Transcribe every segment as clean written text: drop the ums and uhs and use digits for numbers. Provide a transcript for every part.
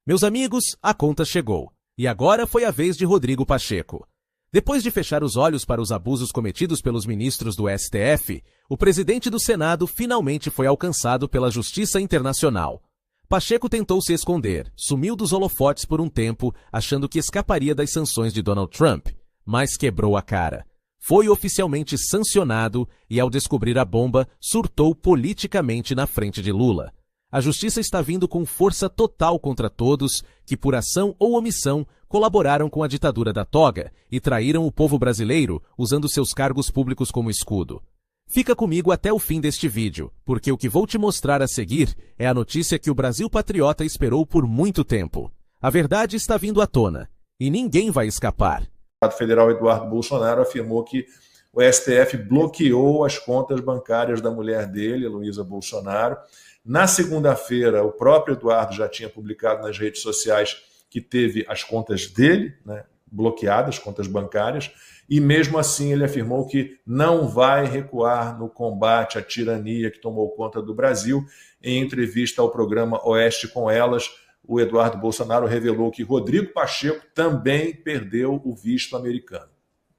Meus amigos, a conta chegou. E agora foi a vez de Rodrigo Pacheco. Depois de fechar os olhos para os abusos cometidos pelos ministros do STF, o presidente do Senado finalmente foi alcançado pela Justiça Internacional. Pacheco tentou se esconder, sumiu dos holofotes por um tempo, achando que escaparia das sanções de Donald Trump, mas quebrou a cara. Foi oficialmente sancionado e, ao descobrir a bomba, surtou politicamente na frente de Lula. A justiça está vindo com força total contra todos que, por ação ou omissão, colaboraram com a ditadura da toga e traíram o povo brasileiro usando seus cargos públicos como escudo. Fica comigo até o fim deste vídeo, porque o que vou te mostrar a seguir é a notícia que o Brasil patriota esperou por muito tempo. A verdade está vindo à tona, e ninguém vai escapar. O deputado federal Eduardo Bolsonaro afirmou que o STF bloqueou as contas bancárias da mulher dele, Heloísa Bolsonaro. Na segunda-feira, o próprio Eduardo já tinha publicado nas redes sociais que teve as contas dele, né, bloqueadas, contas bancárias, e mesmo assim ele afirmou que não vai recuar no combate à tirania que tomou conta do Brasil. Em entrevista ao programa Oeste com Elas, o Eduardo Bolsonaro revelou que Rodrigo Pacheco também perdeu o visto americano.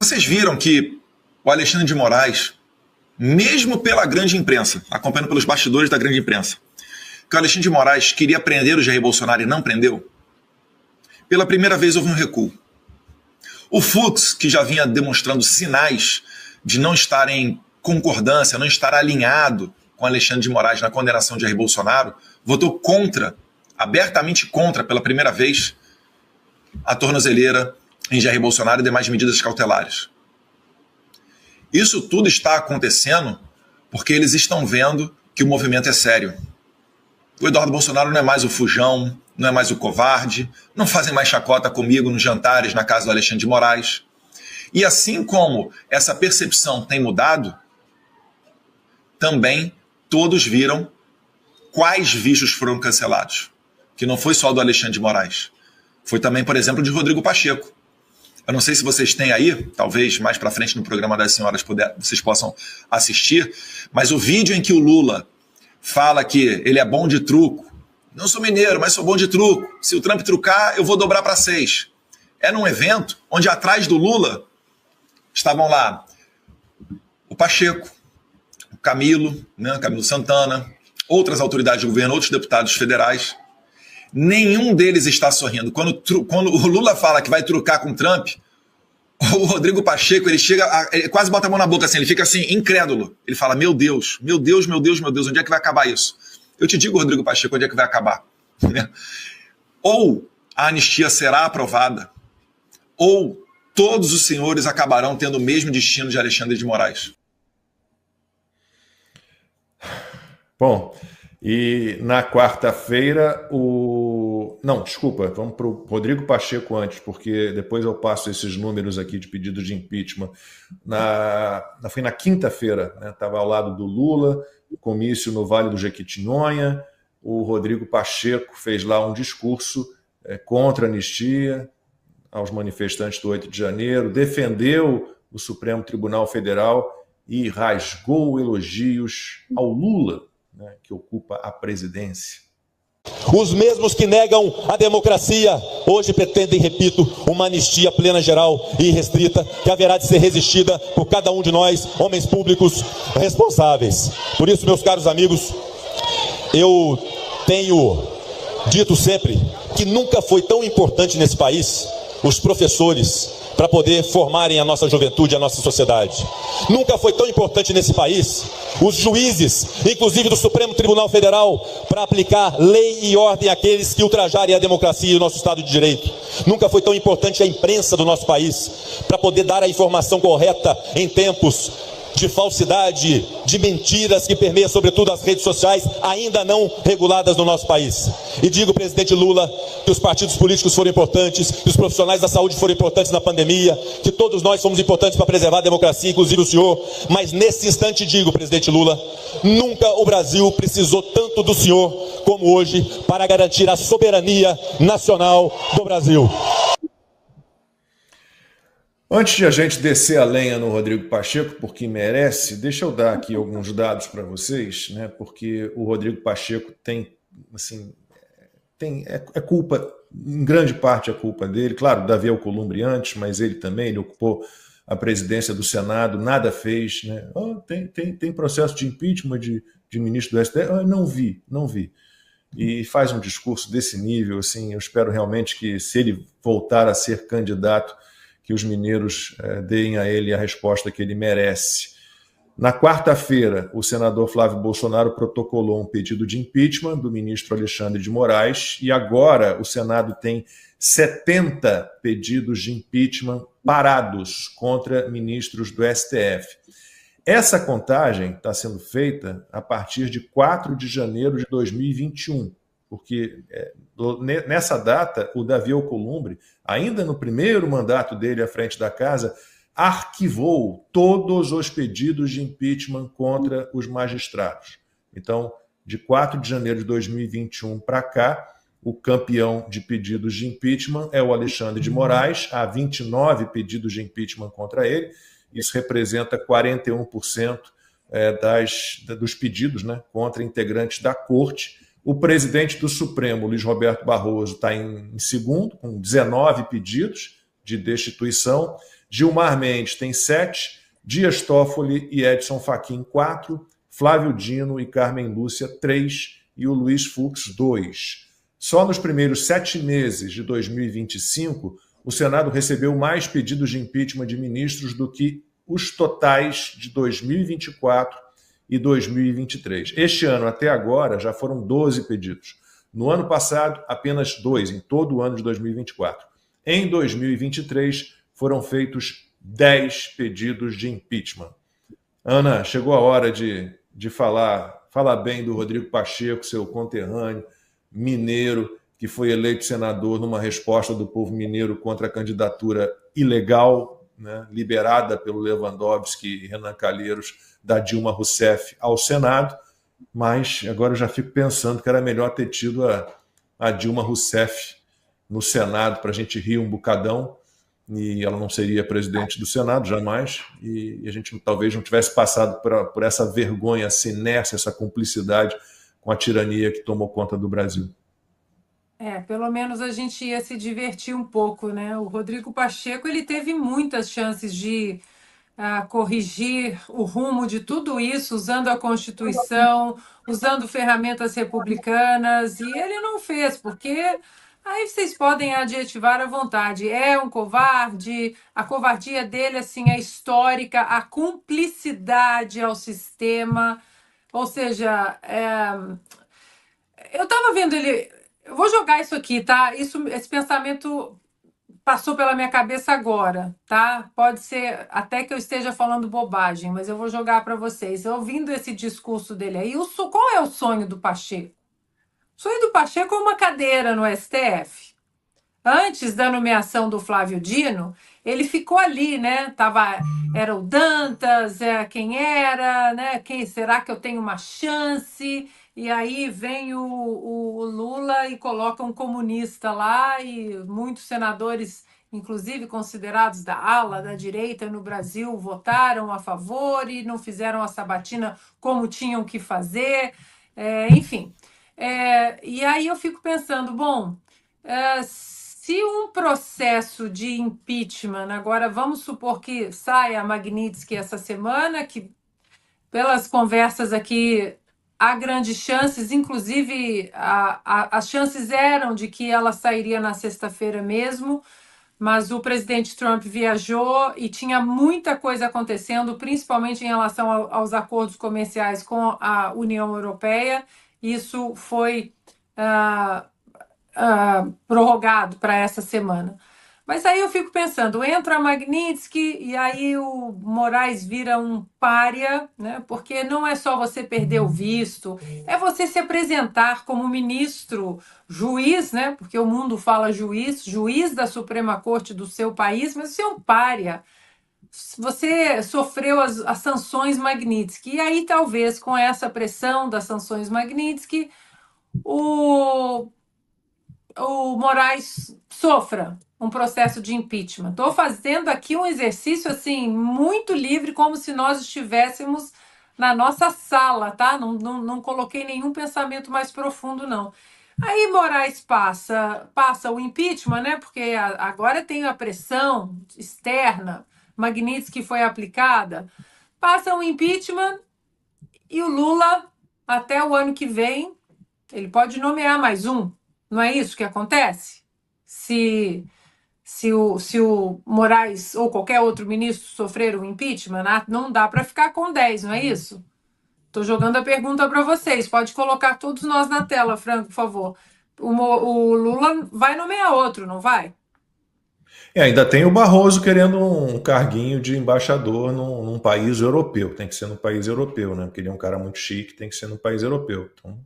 Vocês viram que o Alexandre de Moraes, mesmo pela grande imprensa, acompanhando pelos bastidores da grande imprensa, que o Alexandre de Moraes queria prender o Jair Bolsonaro e não prendeu? Pela primeira vez houve um recuo. O Fux, que já vinha demonstrando sinais de não estar em concordância, não estar alinhado com Alexandre de Moraes na condenação de Jair Bolsonaro, votou contra, abertamente contra, pela primeira vez, a tornozeleira em Jair Bolsonaro e demais medidas cautelares. Isso tudo está acontecendo porque eles estão vendo que o movimento é sério. O Eduardo Bolsonaro não é mais o fujão, não é mais o covarde, não fazem mais chacota comigo nos jantares na casa do Alexandre de Moraes. E assim como essa percepção tem mudado, também todos viram quais vistos foram cancelados. Que não foi só do Alexandre de Moraes. Foi também, por exemplo, de Rodrigo Pacheco. Eu não sei se vocês têm aí, talvez mais para frente no programa das senhoras vocês possam assistir, mas o vídeo em que o Lula fala que ele é bom de truco. Não sou mineiro, mas sou bom de truco. Se o Trump trucar, eu vou dobrar para 6. É num evento onde atrás do Lula estavam lá o Pacheco, o Camilo, né, Camilo Santana, outras autoridades do governo, outros deputados federais. Nenhum deles está sorrindo. Quando o Lula fala que vai trucar com o Trump, o Rodrigo Pacheco, ele quase bota a mão na boca assim, ele fica assim, incrédulo. Ele fala, meu Deus, meu Deus, meu Deus, meu Deus, onde é que vai acabar isso? Eu te digo, Rodrigo Pacheco, onde é que vai acabar? Ou a anistia será aprovada, ou todos os senhores acabarão tendo o mesmo destino de Alexandre de Moraes. Bom, e na quarta-feira Não, desculpa, vamos para o Rodrigo Pacheco antes, porque depois eu passo esses números aqui de pedido de impeachment. Foi na quinta-feira, né? Estava ao lado do Lula, comício no Vale do Jequitinhonha. O Rodrigo Pacheco fez lá um discurso contra a anistia aos manifestantes do 8 de janeiro, defendeu o Supremo Tribunal Federal e rasgou elogios ao Lula, né, que ocupa a presidência. Os mesmos que negam a democracia hoje pretendem, repito, uma anistia plena, geral e irrestrita que haverá de ser resistida por cada um de nós, homens públicos responsáveis. Por isso, meus caros amigos, eu tenho dito sempre que nunca foi tão importante nesse país os professores para poder formarem a nossa juventude, a nossa sociedade. Nunca foi tão importante nesse país os juízes, inclusive do Supremo Tribunal Federal, para aplicar lei e ordem àqueles que ultrajarem a democracia e o nosso Estado de Direito. Nunca foi tão importante a imprensa do nosso país para poder dar a informação correta em tempos de falsidade, de mentiras que permeiam sobretudo as redes sociais ainda não reguladas no nosso país. E digo, presidente Lula, que os partidos políticos foram importantes, que os profissionais da saúde foram importantes na pandemia, que todos nós fomos importantes para preservar a democracia, inclusive o senhor, mas nesse instante digo, presidente Lula, nunca o Brasil precisou tanto do senhor como hoje para garantir a soberania nacional do Brasil. Antes de a gente descer a lenha no Rodrigo Pacheco, porque merece, deixa eu dar aqui alguns dados para vocês, né? Porque o Rodrigo Pacheco tem é culpa, em grande parte é culpa dele. Claro, Davi Alcolumbre antes, mas ele também, ele ocupou a presidência do Senado, nada fez, né? Tem processo de impeachment de ministro do STF? Não vi. E faz um discurso desse nível, assim, eu espero realmente que, se ele voltar a ser candidato, que os mineiros deem a ele a resposta que ele merece. Na quarta-feira, o senador Flávio Bolsonaro protocolou um pedido de impeachment do ministro Alexandre de Moraes, e agora o Senado tem 70 pedidos de impeachment parados contra ministros do STF. Essa contagem está sendo feita a partir de 4 de janeiro de 2021, porque nessa data o Davi Alcolumbre, ainda no primeiro mandato dele à frente da casa, arquivou todos os pedidos de impeachment contra os magistrados. Então, de 4 de janeiro de 2021 para cá, o campeão de pedidos de impeachment é o Alexandre de Moraes, há 29 pedidos de impeachment contra ele. Isso representa 41% dos pedidos, né, contra integrantes da corte. O presidente do Supremo, Luiz Roberto Barroso, está em segundo, com 19 pedidos de destituição. Gilmar Mendes tem 7, Dias Toffoli e Edson Fachin 4, Flávio Dino e Carmen Lúcia 3 e o Luiz Fux 2. Só nos primeiros 7 meses de 2025, o Senado recebeu mais pedidos de impeachment de ministros do que os totais de 2024 e 2023. Este ano, até agora, já foram 12 pedidos. No ano passado, apenas 2, em todo o ano de 2024. Em 2023, foram feitos 10 pedidos de impeachment. Ana, chegou a hora de falar bem do Rodrigo Pacheco, seu conterrâneo, mineiro, que foi eleito senador numa resposta do povo mineiro contra a candidatura ilegal, né, liberada pelo Lewandowski e Renan Calheiros, da Dilma Rousseff ao Senado. Mas agora eu já fico pensando que era melhor ter tido a Dilma Rousseff no Senado para a gente rir um bocadão, e ela não seria presidente do Senado jamais, e a gente talvez não tivesse passado por essa vergonha, essa inércia, essa cumplicidade com a tirania que tomou conta do Brasil. Pelo menos a gente ia se divertir um pouco, né? O Rodrigo Pacheco, ele teve muitas chances de corrigir o rumo de tudo isso, usando a Constituição, usando ferramentas republicanas, e ele não fez, porque aí vocês podem adjetivar à vontade. É um covarde, a covardia dele assim, é histórica, a cumplicidade ao sistema, ou seja, eu estava vendo ele. Eu vou jogar isso aqui, tá? Esse pensamento passou pela minha cabeça agora, tá? Pode ser até que eu esteja falando bobagem, mas eu vou jogar para vocês. Ouvindo esse discurso dele aí, qual é o sonho do Pacheco? O sonho do Pacheco é uma cadeira no STF. Antes da nomeação do Flávio Dino, ele ficou ali, né? Era o Dantas, quem era, né? Será que eu tenho uma chance? E aí vem o Lula e coloca um comunista lá, e muitos senadores, inclusive considerados da ala da direita no Brasil, votaram a favor e não fizeram a sabatina como tinham que fazer, enfim. E aí eu fico pensando, bom, se um processo de impeachment, agora vamos supor que saia a Magnitsky essa semana, que pelas conversas aqui há grandes chances, inclusive as chances eram de que ela sairia na sexta-feira mesmo, mas o presidente Trump viajou e tinha muita coisa acontecendo, principalmente em relação aos acordos comerciais com a União Europeia. Isso foi prorrogado para essa semana. Mas aí eu fico pensando, entra a Magnitsky e aí o Moraes vira um pária, né? Porque não é só você perder o visto, é você se apresentar como ministro, juiz, né? Porque o mundo fala juiz da Suprema Corte do seu país, mas você é um pária. Você sofreu as sanções Magnitsky. E aí talvez com essa pressão das sanções Magnitsky, o Moraes sofra um processo de impeachment. Estou fazendo aqui um exercício assim muito livre, como se nós estivéssemos na nossa sala, tá? Não coloquei nenhum pensamento mais profundo, não. Aí Moraes passa o impeachment, né? Porque agora tem a pressão externa, Magnitsky foi aplicada. Passa o impeachment e o Lula, até o ano que vem, ele pode nomear mais um. Não é isso que acontece? Se o Moraes ou qualquer outro ministro sofrer um impeachment, não dá para ficar com 10, não é isso? Estou jogando a pergunta para vocês. Pode colocar todos nós na tela, Franco, por favor. O Lula vai nomear outro, não vai? Ainda tem o Barroso querendo um carguinho de embaixador num país europeu. Tem que ser no país europeu, né? Porque ele é um cara muito chique, tem que ser no país europeu. Então,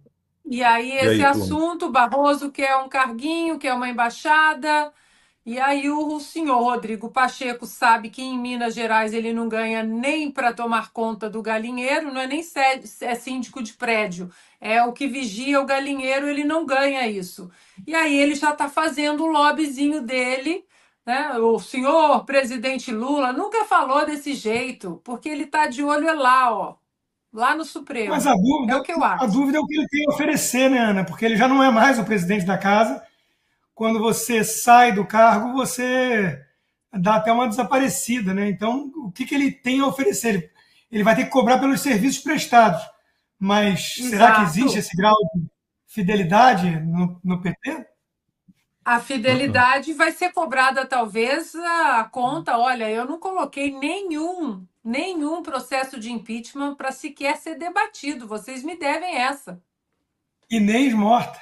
E aí, e esse aí, turma? assunto, Barroso quer um carguinho, quer uma embaixada. E aí, o senhor Rodrigo Pacheco sabe que em Minas Gerais ele não ganha nem para tomar conta do galinheiro, não é nem é síndico de prédio, é o que vigia o galinheiro, ele não ganha isso. E aí, ele já está fazendo o lobbyzinho dele, né? O senhor presidente Lula nunca falou desse jeito, porque ele está de olho lá, ó, lá no Mas Supremo. É o que eu a acho. dúvida é o que ele tem a oferecer, né, Ana? Porque ele já não é mais o presidente da casa. Quando você sai do cargo, você dá até uma desaparecida, né? Então, o que ele tem a oferecer? Ele vai ter que cobrar pelos serviços prestados. Mas será que existe Exato. esse grau de fidelidade no PT? A fidelidade vai ser cobrada, talvez, a conta. Olha, eu não coloquei nenhum processo de impeachment para sequer ser debatido. Vocês me devem essa. Inês morta.